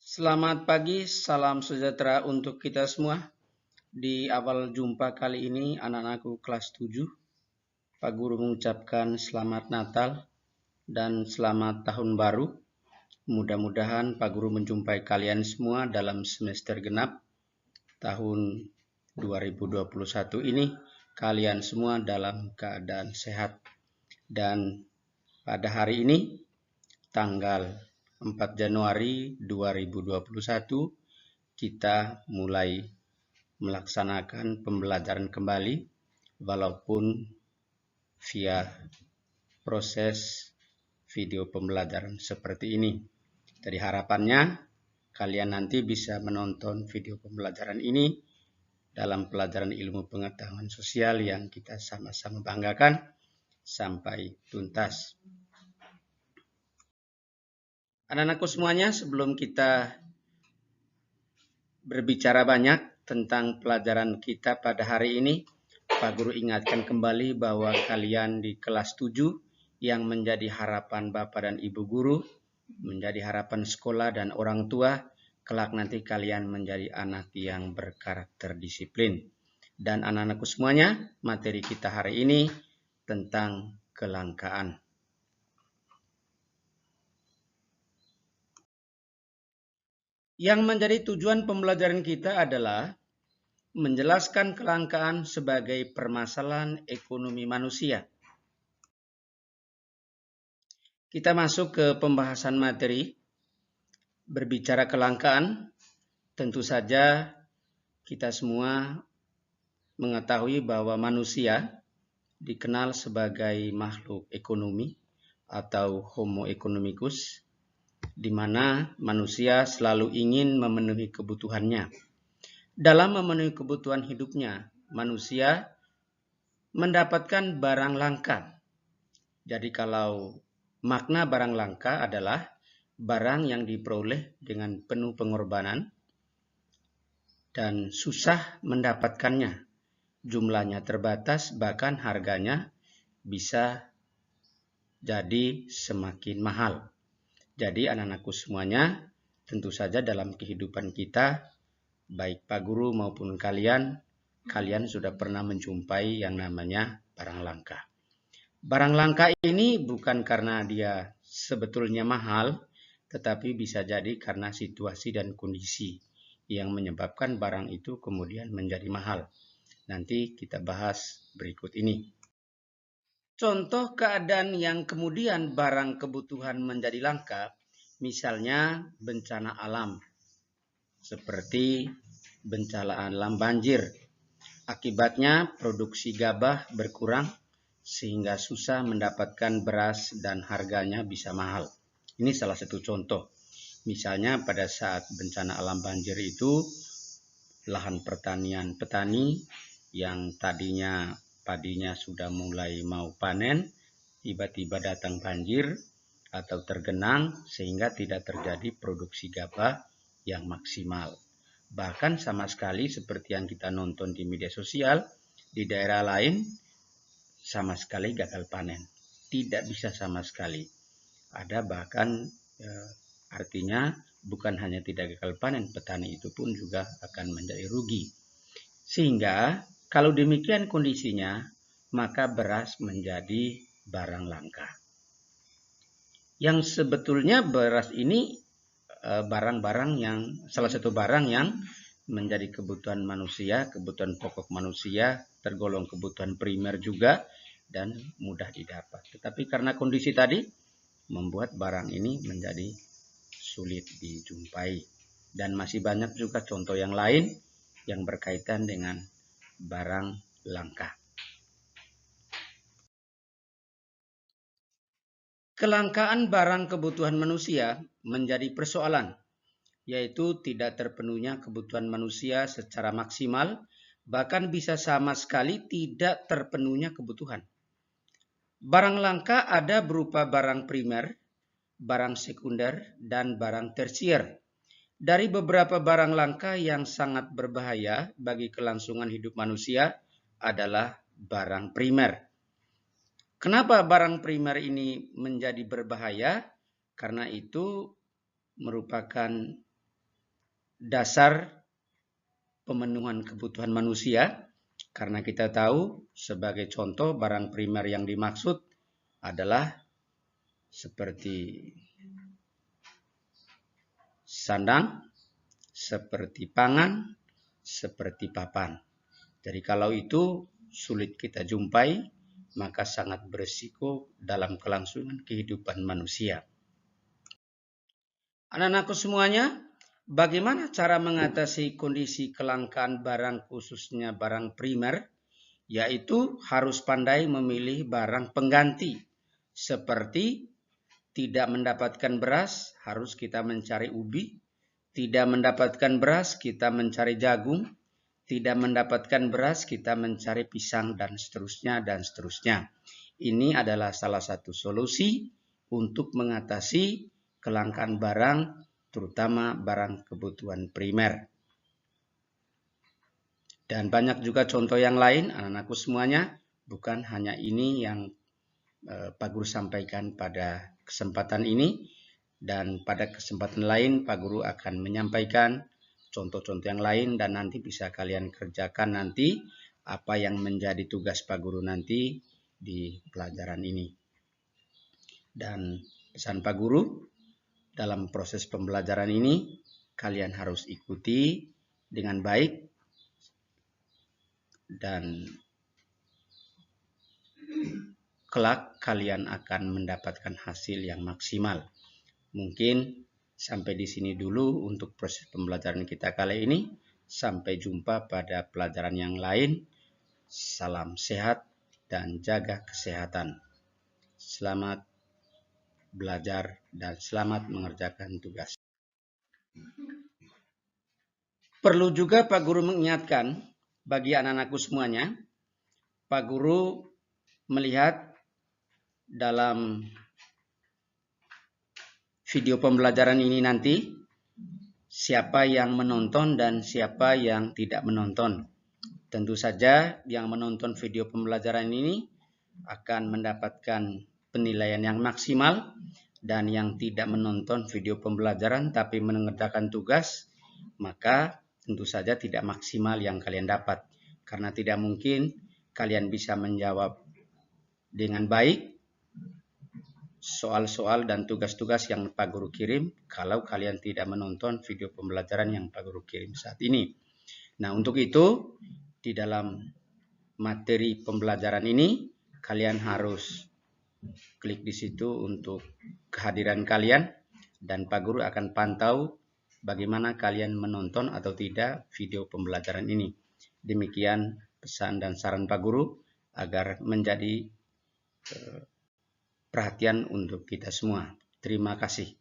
Selamat pagi, salam sejahtera untuk kita semua. Di awal jumpa kali ini, anak-anakku kelas 7, Pak Guru mengucapkan selamat Natal dan selamat Tahun Baru. Mudah-mudahan Pak Guru menjumpai kalian semua dalam semester genap tahun 2021 ini. Kalian semua dalam keadaan sehat. Dan pada hari ini, tanggal 4 Januari 2021, kita mulai melaksanakan pembelajaran kembali walaupun via proses video pembelajaran seperti ini. Jadi harapannya kalian nanti bisa menonton video pembelajaran ini dalam pelajaran ilmu pengetahuan sosial yang kita sama-sama banggakan sampai tuntas. Anak-anakku semuanya, sebelum kita berbicara banyak tentang pelajaran kita pada hari ini, Pak Guru ingatkan kembali bahwa kalian di kelas 7 yang menjadi harapan Bapak dan Ibu guru, menjadi harapan sekolah dan orang tua, kelak nanti kalian menjadi anak yang berkarakter disiplin. Dan anak-anakku semuanya, materi kita hari ini tentang kelangkaan. Yang menjadi tujuan pembelajaran kita adalah menjelaskan kelangkaan sebagai permasalahan ekonomi manusia. Kita masuk ke pembahasan materi. Berbicara kelangkaan, tentu saja kita semua mengetahui bahwa manusia dikenal sebagai makhluk ekonomi atau Homo economicus, di mana manusia selalu ingin memenuhi kebutuhannya. Dalam memenuhi kebutuhan hidupnya, manusia mendapatkan barang langka. Jadi kalau makna barang langka adalah barang yang diperoleh dengan penuh pengorbanan dan susah mendapatkannya. Jumlahnya terbatas, bahkan harganya bisa jadi semakin mahal. Jadi anak-anakku semuanya, tentu saja dalam kehidupan kita, baik Pak Guru maupun kalian sudah pernah menjumpai yang namanya barang langka. Barang langka ini bukan karena dia sebetulnya mahal, tetapi bisa jadi karena situasi dan kondisi yang menyebabkan barang itu kemudian menjadi mahal. Nanti kita bahas berikut ini. Contoh keadaan yang kemudian barang kebutuhan menjadi langka, misalnya bencana alam, seperti bencana alam banjir. Akibatnya produksi gabah berkurang sehingga susah mendapatkan beras dan harganya bisa mahal. Ini salah satu contoh. Misalnya pada saat bencana alam banjir itu, lahan pertanian petani yang tadinya padinya sudah mulai mau panen, tiba-tiba datang banjir atau tergenang sehingga tidak terjadi produksi gabah yang maksimal. Bahkan sama sekali seperti yang kita nonton di media sosial, di daerah lain sama sekali gagal panen. Tidak bisa sama sekali. Ada bahkan artinya bukan hanya tidak gagal panen, petani itu pun juga akan menjadi rugi. Sehingga kalau demikian kondisinya, maka beras menjadi barang langka. Yang sebetulnya beras ini barang-barang yang salah satu barang yang menjadi kebutuhan manusia, kebutuhan pokok manusia, tergolong kebutuhan primer juga dan mudah didapat. Tetapi karena kondisi tadi membuat barang ini menjadi sulit dijumpai. Dan masih banyak juga contoh yang lain yang berkaitan dengan barang langka. Kelangkaan barang kebutuhan manusia menjadi persoalan, yaitu tidak terpenuhnya kebutuhan manusia secara maksimal, bahkan bisa sama sekali tidak terpenuhnya kebutuhan. Barang langka ada berupa barang primer, barang sekunder, dan barang tersier. Dari beberapa barang langka yang sangat berbahaya bagi kelangsungan hidup manusia adalah barang primer. Kenapa barang primer ini menjadi berbahaya? Karena itu merupakan dasar pemenuhan kebutuhan manusia, karena kita tahu sebagai contoh barang primer yang dimaksud adalah seperti sandang, seperti pangan, seperti papan. Jadi kalau itu sulit kita jumpai, maka sangat berisiko dalam kelangsungan kehidupan manusia. Anak-anakku semuanya, bagaimana cara mengatasi kondisi kelangkaan barang khususnya barang primer? Yaitu harus pandai memilih barang pengganti. Seperti tidak mendapatkan beras, harus kita mencari ubi. Tidak mendapatkan beras, kita mencari jagung. Tidak mendapatkan beras, kita mencari pisang, dan seterusnya, dan seterusnya. Ini adalah salah satu solusi untuk mengatasi kelangkaan barang, terutama barang kebutuhan primer. Dan banyak juga contoh yang lain, anak-anakku semuanya, bukan hanya ini yang Pak Guru sampaikan pada kesempatan ini. Dan pada kesempatan lain Pak Guru akan menyampaikan contoh-contoh yang lain dan nanti bisa kalian kerjakan nanti apa yang menjadi tugas Pak Guru nanti di pelajaran ini. Dan pesan Pak Guru, dalam proses pembelajaran ini kalian harus ikuti dengan baik dan kelak kalian akan mendapatkan hasil yang maksimal. Mungkin sampai di sini dulu untuk proses pembelajaran kita kali ini. Sampai jumpa pada pelajaran yang lain. Salam sehat dan jaga kesehatan. Selamat belajar dan selamat mengerjakan tugas. Perlu juga Pak Guru mengingatkan bagi anak-anakku semuanya, Pak Guru melihat dalam video pembelajaran ini nanti siapa yang menonton dan siapa yang tidak menonton. Tentu saja yang menonton video pembelajaran ini akan mendapatkan penilaian yang maksimal, dan yang tidak menonton video pembelajaran tapi mengerjakan tugas, maka tentu saja tidak maksimal yang kalian dapat. Karena tidak mungkin kalian bisa menjawab dengan baik soal-soal dan tugas-tugas yang Pak Guru kirim kalau kalian tidak menonton video pembelajaran yang Pak Guru kirim saat ini. Nah, untuk itu di dalam materi pembelajaran ini kalian harus klik di situ untuk kehadiran kalian dan Pak Guru akan pantau bagaimana kalian menonton atau tidak video pembelajaran ini. Demikian pesan dan saran Pak Guru agar menjadi perhatian untuk kita semua. Terima kasih.